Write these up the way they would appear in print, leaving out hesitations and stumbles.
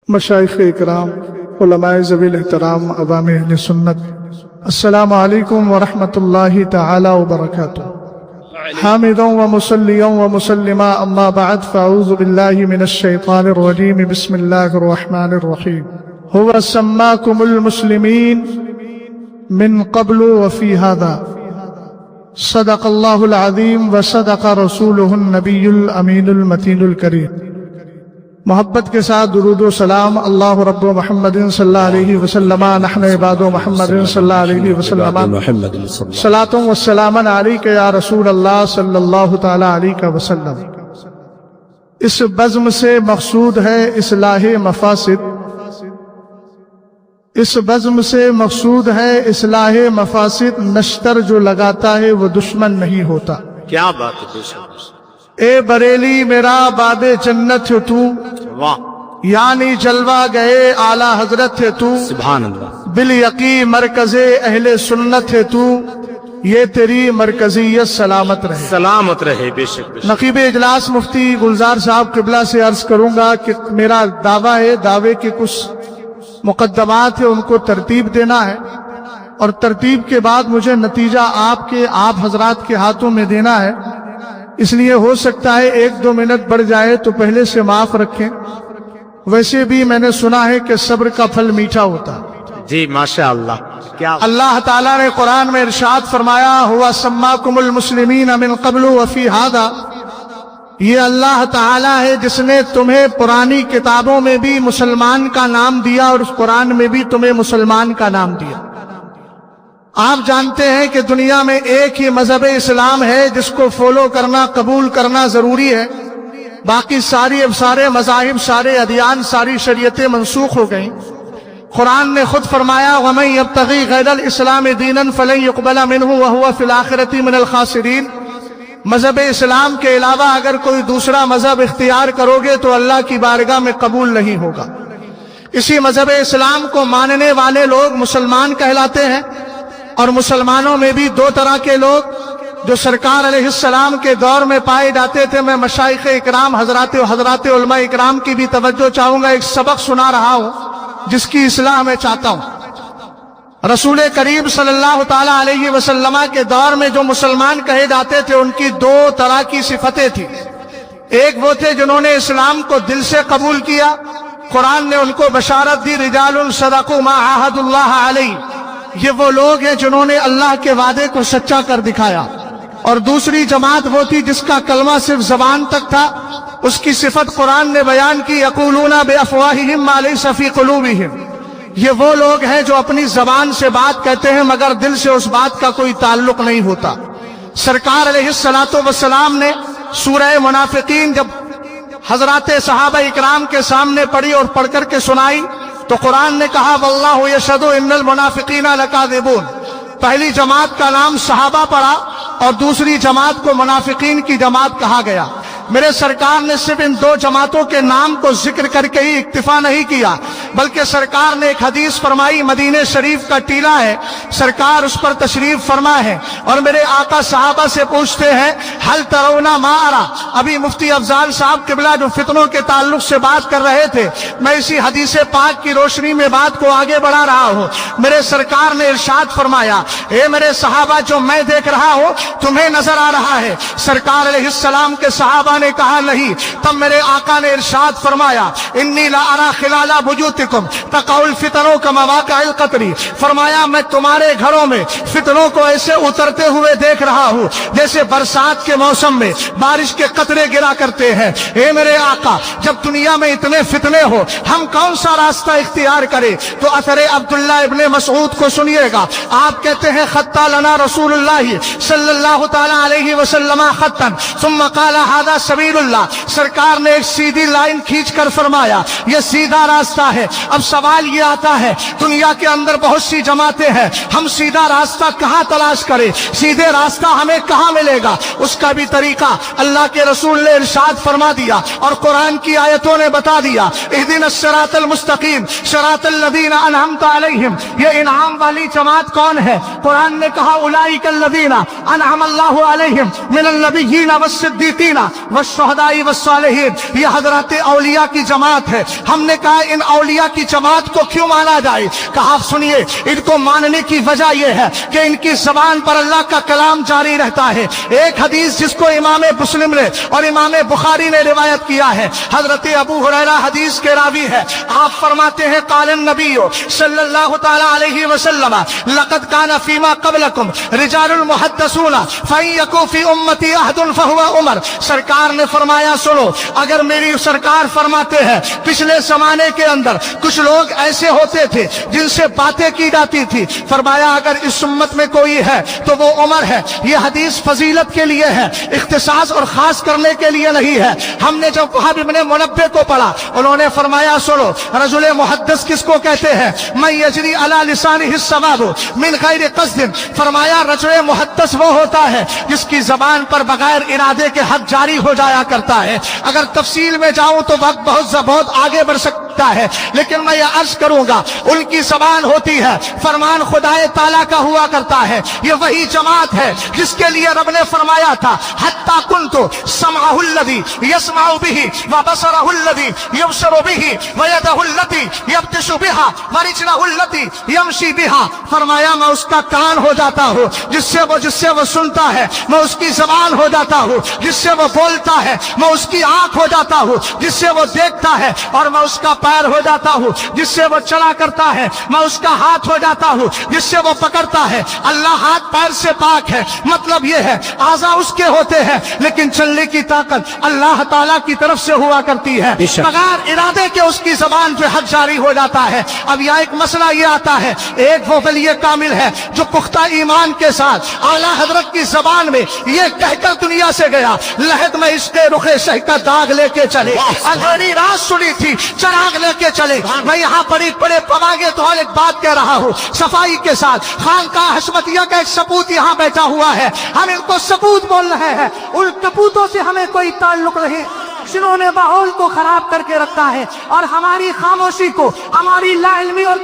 مشائخ اکرام، علماء ذوی الاحترام، عوام اہل سنت، السلام علیکم ورحمۃ اللہ تعالی وبرکاتہ۔ حامدا ومصلیا ومسلما اما بعد فاعوذ باللہ من الشیطان الرجیم بسم اللہ الرحمن الرحیم۔ هو سماکم المسلمین من قبل وفی هذا، صدق اللہ العظیم وصدق رسولہ النبی الامین المتین الکریم۔ محبت کے ساتھ درود و سلام اللہ رب محمد صلی اللہ علیہ وسلم، نحن عباد محمد صلی اللہ علیہ وسلم، صلاۃ و سلام علیک یا رسول اللہ صلی اللہ تعالی علیہ وسلم۔ اس بزم سے مقصود ہے اصلاح مفاسد، اس بزم سے مقصود ہے اصلاح مفاسد، نشتر جو لگاتا ہے وہ دشمن نہیں ہوتا۔ کیا بات ہے، بے شک۔ اے بریلی میرا باب جنت ہے تو، واہ، یعنی جلوہ گئے اعلی حضرت ہے تو، سبحان اللہ۔ بالیقین مرکز اہل سنت ہے تو، یہ تیری مرکزیت سلامت رہے، سلامت رہے، بے شک بے شک۔ نقیب اجلاس مفتی گلزار صاحب قبلہ سے عرض کروں گا کہ میرا دعویٰ ہے، دعوے کے کچھ مقدمات ہیں، ان کو ترتیب دینا ہے، اور ترتیب کے بعد مجھے نتیجہ آپ حضرات کے ہاتھوں میں دینا ہے، اس لیے ہو سکتا ہے 1-2 منٹ بڑھ جائے تو پہلے سے معاف رکھیں۔ ویسے بھی میں نے سنا ہے کہ صبر کا پھل میٹھا ہوتا ہے۔ جی ماشاء اللہ۔ کیا اللہ تعالیٰ نے قرآن میں ارشاد فرمایا، ہوا سماکم المسلمین من قبل وفی ھذا، یہ اللہ تعالیٰ ہے جس نے تمہیں پرانی کتابوں میں بھی مسلمان کا نام دیا اور اس قرآن میں بھی تمہیں مسلمان کا نام دیا۔ آپ جانتے ہیں کہ دنیا میں ایک ہی مذہب اسلام ہے جس کو فالو کرنا، قبول کرنا ضروری ہے، باقی سارے مذاہب، سارے ادیان، ساری شریعتیں منسوخ ہو گئیں۔ قرآن نے خود فرمایا، وَمَن يَبْتَغِي غَيْرَ الْإِسْلَامِ دِينًا فَلَن يُقْبَلَ مِنْهُ وَهُوَ فِي الْآخِرَةِ مِنَ الْخَاسِرِينَ۔ مذہب اسلام کے علاوہ اگر کوئی دوسرا مذہب اختیار کرو گے تو اللہ کی بارگاہ میں قبول نہیں ہوگا۔ اسی مذہب اسلام کو ماننے والے لوگ مسلمان کہلاتے ہیں، اور مسلمانوں میں بھی 2 طرح کے لوگ جو سرکار علیہ السلام کے دور میں پائے جاتے تھے۔ میں مشائخ اکرام، حضرات علماء اکرام کی بھی توجہ چاہوں گا، ایک سبق سنا رہا ہوں جس کی اصلاح میں چاہتا ہوں۔ رسول کریم صلی اللہ تعالی علیہ وسلم کے دور میں جو مسلمان کہے جاتے تھے ان کی 2 طرح کی صفتیں تھیں۔ ایک وہ تھے جنہوں نے اسلام کو دل سے قبول کیا، قرآن نے ان کو بشارت دی، رجال صدقوا ما عاہدوا اللہ علیہ، یہ وہ لوگ ہیں جنہوں نے اللہ کے وعدے کو سچا کر دکھایا۔ اور دوسری جماعت وہ تھی جس کا کلمہ صرف زبان تک تھا، اس کی صفت قرآن نے بیان کی، یقولون بافواہہم ما لیس فی قلوبہم، یہ وہ لوگ ہیں جو اپنی زبان سے بات کہتے ہیں مگر دل سے اس بات کا کوئی تعلق نہیں ہوتا۔ سرکار علیہ السلام نے سورہ منافقین جب حضرات صحابہ اکرام کے سامنے پڑھی اور پڑھ کر کے سنائی تو قرآن نے کہا، واللہ یشہد ان المنافقین لکاذبون۔ پہلی جماعت کا نام صحابہ پڑا اور دوسری جماعت کو منافقین کی جماعت کہا گیا۔ میرے سرکار نے صرف ان 2 جماعتوں کے نام کو ذکر کر کے ہی اکتفا نہیں کیا، بلکہ سرکار نے ایک حدیث فرمائی، مدینہ شریف کا ٹیلہ ہے، سرکار اس پر تشریف فرما ہے، اور میرے آقا صحابہ سے پوچھتے ہیں، حل ترون ما ارا۔ ابھی مفتی افضال صاحب قبلہ جو فتنوں کے تعلق سے بات کر رہے تھے، میں اسی حدیث پاک کی روشنی میں بات کو آگے بڑھا رہا ہوں۔ میرے سرکار نے ارشاد فرمایا، اے میرے صحابہ، جو میں دیکھ رہا ہوں تمہیں نظر آ رہا ہے؟ سرکار علیہ السلام کے صحابہ نے کہا نہیں۔ تب میرے آقا نے ارشاد فرمایا، انی لا ارا خلال بیوتکم تقع الفتن کمواقع القطر، فرمایا میں تمہارے گھروں میں فتنوں کو ایسے اترتے ہوئے دیکھ رہا ہوں جیسے برسات کے موسم میں بارش کے قطرے گرا کرتے ہیں۔ اے میرے آقا، جب دنیا میں اتنے فتنے ہو ہم کون سا راستہ اختیار کریں؟ تو اثر عبداللہ ابن مسعود کو سنیے گا، آپ کہتے ہیں، خطا لنا رسول اللہ صلی اللہ تعالی علیہ وسلم خطا ثم قال هذا سبیل اللہ، سرکار نے ایک سیدھی لائن کھینچ کر فرمایا، یہ سیدھا راستہ ہے، اب سوال یہ آتا ہے دنیا کے اندر بہت سی جماعتیں ہیں، ہم سیدھا راستہ کہاں تلاش کریں، سیدھے راستہ ہمیں کہاں ملے گا؟ اس کا بھی طریقہ اللہ کے رسول نے ارشاد فرما دیا اور قرآن کی آیتوں نے بتا دیا، اہدنا الصراط المستقیم صراط الذین انعمت علیہم۔ یہ انعام والی جماعت کون ہے؟ قرآن نے کہا اولئک الذین انعم اللہ علیہم من النبیین والصدیقین والشہداء والصالحین۔ یہ حضرات اولیاء کی جماعت ہے۔ ہم نے کہا ان اولیاء کی جماعت کو کیوں مانا جائے؟ کہا سنیے، ان کو ماننے کی وجہ یہ ہے کہ ان کی زبان پر اللہ کا کلام جاری رہتا ہے۔ ایک حدیث جس کو امام مسلم نے اور امام بخاری نے روایت کیا ہے، حضرت ابو ہریرہ حدیث کے راوی ہے، آپ فرماتے ہیں قال النبی صلی اللہ تعالی علیہ وسلم لقد کان فیما قبلکم رجال محدثون فإن یکن فی امتی احد فهو عمر۔ سرکار نے فرمایا سنو، اگر میری سرکار فرماتے ہیں پچھلے زمانے کے اندر کچھ لوگ ایسے ہوتے تھے جن سے باتیں کی جاتی تھی، فرمایا اگر اس امت میں کوئی ہے تو وہ عمر ہے۔ یہ حدیث فضیلت کے لیے ہے، اختصاص اور خاص کرنے کے لیے نہیں ہے۔ ہم نے جب وہاب ابن منبہ کو پڑھا، انہوں نے فرمایا سنو، رجل محدث کس کو کہتے ہیں؟ من یجری علی لسانہ الصواب من غیر قصد۔ فرمایا رجل محدث وہ ہوتا ہے جس کی زبان پر بغیر ارادے کے حق جاری ہو جایا کرتا ہے۔ اگر تفصیل میں جاؤں تو وقت بہت آگے بڑھ سکتا ہے، لیکن میں یہ عرض کروں گا ان کی زبان ہوتی ہے، فرمان خدائے تعالیٰ کا ہوا کرتا ہے۔ یہ وہی جماعت ہے جس کے لیے رب نے فرمایا تھا حتی کنت سمعہ الذی یسمع بہ وبصرہ الذی یبصر بہ ویدہ التی یبطش بہا ورجلہ التی یمشی بہا۔ فرمایا میں اس کا کان ہو جاتا ہوں جس سے وہ سنتا ہے، میں اس کی زبان ہو جاتا ہوں جس سے وہ بولتا ہے، میں اس کی آنکھ ہو جاتا ہوں جس سے وہ دیکھتا ہے، اور میں اس کا پیر ہو جاتا ہوں جس سے وہ چلا کرتا ہے، میں اس کا ہاتھ ہو جاتا ہوں جس سے وہ پکڑتا ہے۔ اللہ ہاتھ پیر سے پاک ہے، مطلب یہ ہے اعضاء اس کے ہوتے ہیں لیکن چلنے کی طاقت اللہ تعالیٰ کی طرف سے ہوا کرتی ہے، بغیر ارادے کے اس کی زبان پہ حق جاری ہو جاتا ہے۔ اب یہاں ایک مسئلہ یہ آتا ہے، ایک وہ ولی کامل ہے جو پختہ ایمان کے ساتھ اعلیٰ حضرت کی زبان میں یہ کہہ کر دنیا سے گیا، لحد میں اس کے رخ شہ کا داغ لے کے چلے، اندھیری رات سنی تھی چراغ لے کے چلے۔ میں یہاں بڑے پواگے تو ایک بات کہہ رہا ہوں صفائی کے ساتھ، خانقاہ حشمتیہ کا ایک ثبوت یہاں بیٹھا ہوا ہے، ہم ان کو ثبوت بول رہے ہیں، ان ثبوتوں سے ہمیں کوئی تعلق نہیں جنہوں نے ماحول کو خراب کر کے رکھا ہے، اور ہماری خاموشی کو ہماری لا علمی اور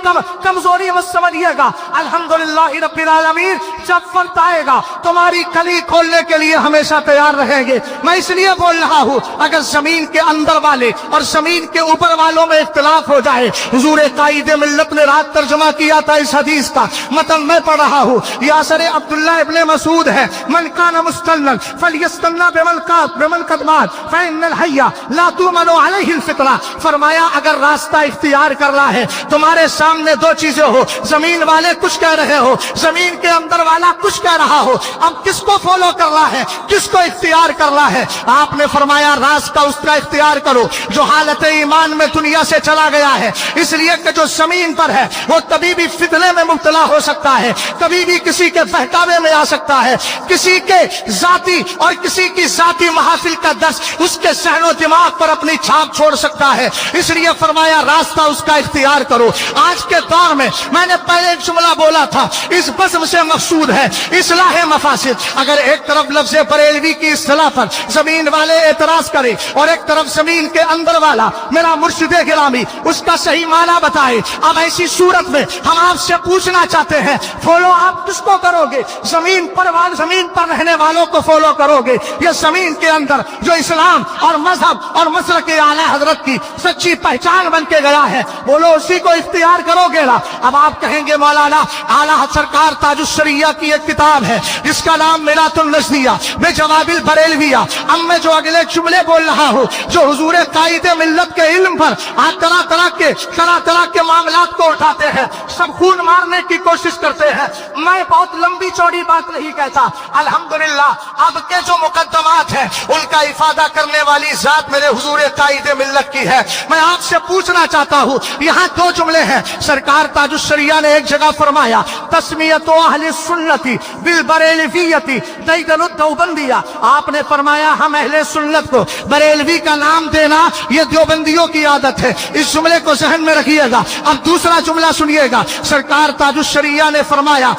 کمزوری مت سمجھیے گا۔ الحمدللہ رب العالمین، جب وقت آئے گا تمہاری کلی کھولنے کے لیے ہمیشہ تیار رہیں گے۔ میں اس لیے بول رہا ہوں اگر زمین کے اندر والے اور زمین کے اوپر والوں میں اختلاف ہو جائے، حضور قائد ملت نے رات ترجمہ کیا تھا اس حدیث کا، متن میں پڑھ رہا ہوں، یہ اثر عبداللہ ابن مسعود ہے، من کان مستلن فلیستلن بمن قد مات فإن الحی لا تؤمن علیہ الفطرہ۔ فرمایا اگر راستہ اختیار کر رہا ہے، تمہارے سامنے دو چیزیں ہو، زمین والے کچھ کہہ رہے ہو، زمین کے اندر والا کچھ کہہ رہا ہو، اب کس کو فالو کر رہا ہے، کس کو اختیار کر رہا ہے؟ آپ نے فرمایا راستہ اس کا اختیار کرو جو حالت ایمان میں دنیا سے چلا گیا ہے، اس لیے کہ جو زمین پر ہے وہ کبھی بھی فتنے میں مبتلا ہو سکتا ہے، کبھی بھی کسی کے بہکاوے میں آ سکتا ہے، کسی کے ذاتی اور کسی کی ذاتی محافل کا درس اس کے ذہن و دماغ پر اپنی چھاپ چھوڑ سکتا ہے، اس لیے فرمایا راستہ اس کا اختیار کرو۔ آج کے دور میں میں نے پہلے ایک جملہ بولا تھا، اس بزم سے مقصود ہے اصلاح مفاسد۔ اگر ایک طرف لفظ بریلوی کی اصطلاح پر زمین والے اعتراض کرے اور ایک طرف زمین کے اندر والا میرا مرشد گرامی اس کا صحیح معنی بتائے، اب ایسی صورت میں ہم آپ سے پوچھنا چاہتے ہیں فالو آپ کس کو کرو گے؟ زمین پر رہنے والوں کو فالو کرو گے یا زمین کے اندر جو اسلام اور مذہب اور مسلک اعلیٰ حضرت کی سچی پہچان بن کے گیا ہے، بولو اسی کو اختیار کرو گے نا؟ اب آپ کہیں گے مولانا اعلیٰ سرکار تاج الشریعہ کی ایک کتاب ہے جس کا نام میرات النجدیہ بجواب البریلویہ، اب میں جو اگلے جملے بول رہا ہوں جو حضور قائد ملت کے علم پر طرح طرح کے معاملات کو اٹھاتے ہیں، سب خون مارنے کی کوشش کرتے ہیں، میں بہت لمبی چوڑی بات نہیں کہتا، الحمدللہ اب کے جو مقدمات ہیں ان کا افادہ کرنے والی کی ذات میرے حضور قائد ملت کی ہے. میں آپ سے پوچھنا چاہتا ہوں, یہاں دو جملے ہیں. سرکار تاج الشریعہ نے ایک جگہ فرمایا تسمیت اہل سنتی بالبریلویتی دیدن الدوبندیہ. آپ نے فرمایا ہم اہل سنت کو بریلوی کا نام دینا یہ دیوبندیوں کی عادت ہے. اس جملے کو ذہن میں رکھیے گا. اب دوسرا جملہ سنیے گا. سرکار تاج الشریعہ نے فرمایا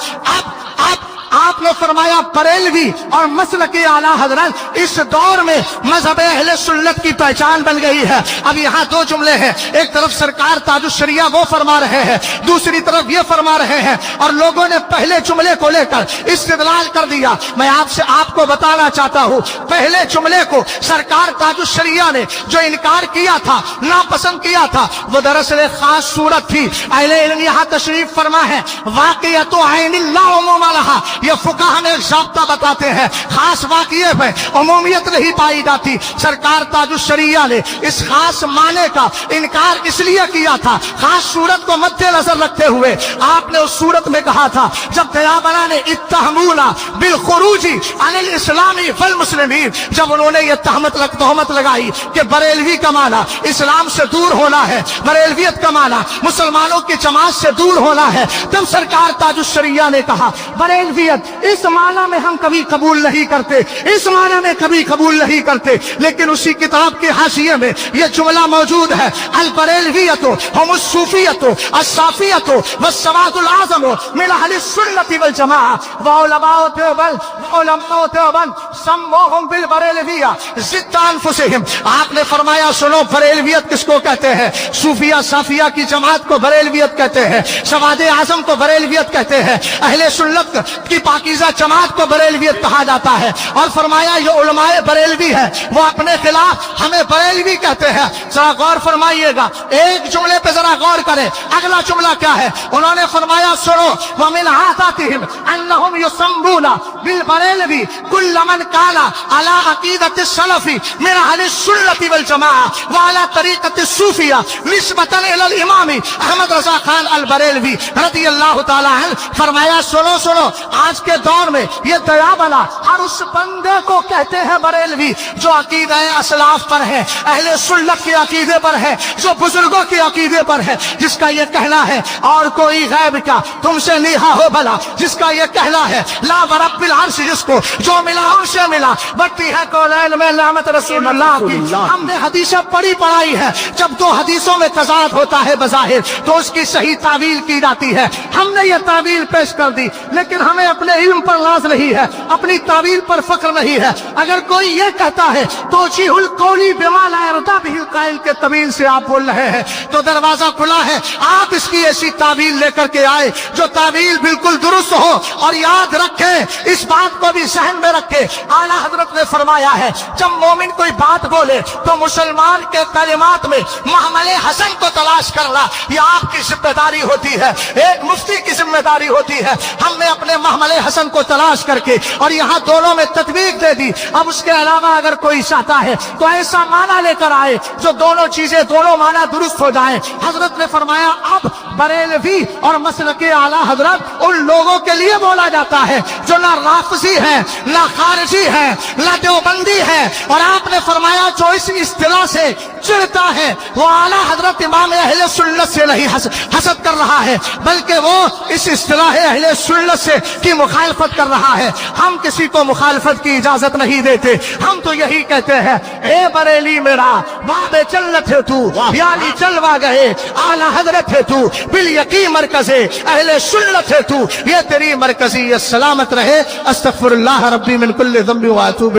آپ نے فرمایا بریلوی اور مسلک اعلی حضرت اس دور میں مذہب اہل سنت کی پہچان بن گئی ہے. اب یہاں دو جملے ہیں. ایک طرف سرکار تاج الشریعہ وہ فرما رہے ہیں, دوسری طرف یہ فرما رہے ہیں, اور لوگوں نے پہلے جملے کو لے کر استدلال کر دیا. میں آپ کو بتانا چاہتا ہوں, پہلے جملے کو سرکار تاج الشریعہ نے جو انکار کیا تھا, ناپسند کیا تھا, وہ دراصل ایک خاص صورت تھی. اہل علم یہاں تشریف فرما ہے. واقعیت عین اللہ عموم لہا, یہ فقہ ہمیں ایک ضابطہ بتاتے ہیں, خاص واقعے میں عمومیت نہیں پائی جاتی. سرکار تاج الشریعہ نے اس خاص معنی کا انکار اس لیے کیا تھا, خاص صورت کو مد نظر رکھتے ہوئے. آپ نے اس صورت میں کہا تھا جب دیابنا نے اتہمونا بالخروج عن الاسلام والمسلمین, جب انہوں نے یہ تہمت لگائی کہ بریلوی کا معنی اسلام سے دور ہونا ہے, بریلویت کا معنی مسلمانوں کی جماعت سے دور ہونا ہے, تب سرکار تاج الشریعہ نے کہا بریلویت اس معنی میں ہم کبھی قبول نہیں کرتے, اس معنی میں کبھی قبول نہیں کرتے. لیکن اسی کتاب کے حاشیے میں یہ جملہ موجود ہے, البریلویت ہم الصوفیت الصافیت والسواد الاعظم من اہل السنت والجماعہ وعلماء دیوبند سموہم بالبریلویہ ضد انفسہم. آپ نے فرمایا سنو, بریلویت کس کو کہتے ہیں؟ صوفیہ صافیہ کی جماعت کو بریلویت کہتے ہیں, سواد اعظم کو بریلویت کہتے ہیں, اہل سنت کی پاکیزہ جماعت کو بریلویت کہا جاتا ہے. اور فرمایا یہ علماء بریلوی ہے, وہ اپنے خلاف ہمیں بریلوی کہتے ہیں. ذرا غور فرمائیے گا, ایک جملے پہ ذرا غور کریں. اگلا جملہ کیا ہے؟ انہوں نے فرمایا سنو, وَمِنْ عَادَاتِهِمْ أَنَّهُمْ يُسَمُّونَ بِالْبَرَيْلِوِي كُلَّ مَنْ كَانَ عَلَىٰ عَقِيدَةِ السَّلَفِ مِنْ أَهْلِ السُّنَّةِ وَالْجَمَاعَةِ وَعَلَىٰ طَرِيقَةِ الصُّوفِيَّةِ نِسْبَةً إِلَى الْإِمَامِ احمد رضا خان البریلوی رضی اللہ تعالی عنہ. فرمایا سنو, آج کے دور میں یہ دیابنا ہر اس بندے کو کہتے ہیں بریلوی جو عقیدہ اسلاف پر ہے, اہل سنت کے عقیدے پر ہے, جو بزرگوں کے عقیدے پر ہے, جس کا یہ کہنا ہے اور کوئی غیب کا تم سے نیہا ہو بھلا, جس کا یہ کہنا ہے لا ورب العرش, جس کو جو ملا ان سے ملا, بڑھتی ہے قولین میں نعمت رسول اللہ کی. ہم نے حدیثیں پڑھائی ہے, جب دو حدیثوں میں تضاد ہوتا ہے بظاہر تو اس کی صحیح تعویل کی جاتی ہے. ہم نے یہ تعویل پیش کر دی, لیکن ہمیں اپنے علم پر ناز نہیں ہے, اپنی تعویل پر فخر نہیں ہے. اگر کوئی یہ کہتا ہے توجیہ القولی بما لا یرضی بہ القائل کے طویل سے آپ بول رہے ہیں, تو دروازہ کھلا ہے, آپ اس کی ایسی تعویل لے کر کے آئے جو تعویل بالکل درست ہو. اور یاد رکھیں, اس بات کو بھی ذہن میں رکھیں, اعلیٰ حضرت نے فرمایا ہے جب مومن کوئی بات بولے تو مسلمان کے کلمات میں محمل حسن کو تلاش کرنا یہ آپ کی ذمہ داری ہوتی ہے, ایک مفتی کی ذمہ داری ہوتی ہے. ہم نے اپنے محمل حسن کو تلاش کر کے اور یہاں دونوں میں تطبیق دے دی. اب اس کے علاوہ اگر کوئی چاہتا ہے تو ایسا معنی لے کر آئے جو دونوں چیزیں, دونوں معنی درست ہو جائیں. حضرت نے فرمایا اب بریلوی اور مسلک اعلی حضرت ان لوگوں کے لیے بولا جاتا ہے جو نہ رافضی ہیں, نہ خارجی ہیں, نہ دیوبندی ہیں. اور آپ نے فرمایا جو اس اصطلاح سے چڑھتا ہے وہ اعلی حضرت امام اہل سنت سے نہیں حسد کر رہا ہے, بلکہ وہ اس اصطلاح اہل سنت سے کی مخالفت کر رہا ہے. ہم کسی کو مخالفت کی اجازت نہیں دیتے, ہم تو یہی کہتے ہیں اے بریلی میرا باب جنت ہے تو, یعنی جلوہ گئے اعلی حضرت ہے تو, بالیقین مرکز اہل سنت ہے تو, یہ تیری مرکزی سلامت رہے. استغفر اللہ ربی من کل ذنب و اتوب